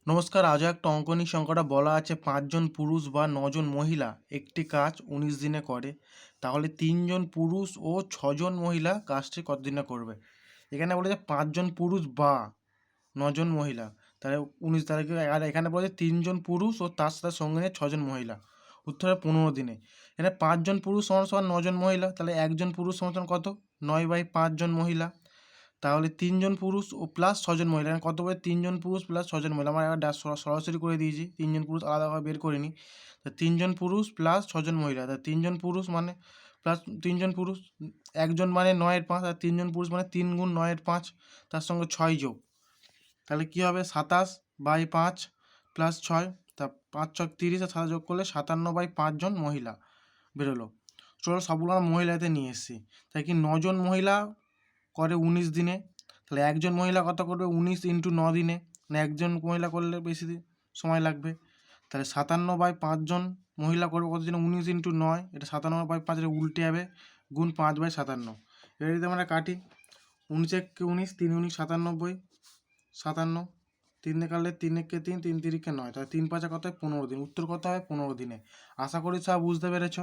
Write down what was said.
নমস্কার, আজও একটা অঙ্কনী সংখ্যাটা বলা আছে ৫ জন পুরুষ বা ৯ জন মহিলা একটি কাজ ১৯ দিনে করে, তাহলে ৩ জন পুরুষ ও ৬ জন মহিলা কাজটি কত দিনে করবে। এখানে বলেছে ৫ জন পুরুষ বা ৯ জন মহিলা, তাহলে ১৯ তারিখে। আর এখানে বলেছে ৩ জন পুরুষ ও তার সাথে সঙ্গে নিয়ে ৬ জন মহিলা, উত্তর হবে ১৫ দিনে। এখানে ৫ জন পুরুষ সমান সমান ৯ জন মহিলা, তাহলে একজন পুরুষ সমান সমান কত, ৯/৫ জন মহিলা। তাহলে ৩ জন পুরুষ ও প্লাস ৬ জন মহিলা, কত হবে ৩ জন পুরুষ প্লাস ৬ জন মহিলা। আমরা এবার সরাসরি করে দিয়েছি, ৩ জন পুরুষ আলাদাভাবে বের করিনি। তা ৩ জন পুরুষ প্লাস ৬ জন মহিলা, তা ৩ জন পুরুষ মানে প্লাস ৩ জন পুরুষ, একজন মানে ৯/৫, আর 3 জন পুরুষ মানে 3 গুণ 9/5, তার সঙ্গে 6 যোগ, তাহলে কী হবে ২৭/৫ প্লাস 6, তা ৫ × ৩০, আর ৭ যোগ করলে ৫৭/৫ জন মহিলা বেরোলো। চলো সবগুলো আমরা মহিলাতে নিয়ে এসেছি, তাই কি ৯ জন মহিলা করে ১৯ দিনে, তাহলে একজন মহিলা কত করবে ১৯ × ৯ দিনে, মানে একজন মহিলা করলে বেশি সময় লাগবে। তাহলে ৫৭/৫ জন মহিলা করবে কত দিনে, ১৯ × ৯, এটা ৫৭/৫ এটা উল্টে যাবে, গুণ ৫/৫৭। এবার যদি আমরা কাটি, ১৯ একে ১৯, ৩ × ৯ = ৫৭, ৩ দিয়ে কাটলে ৩ একে ৩, ৩ × ৩ = ৯, তাহলে ৩ × ৫ কত হয় ১৫ দিন। উত্তর কত হয় ১৫ দিনে। আশা করি সব বুঝতে পেরেছ।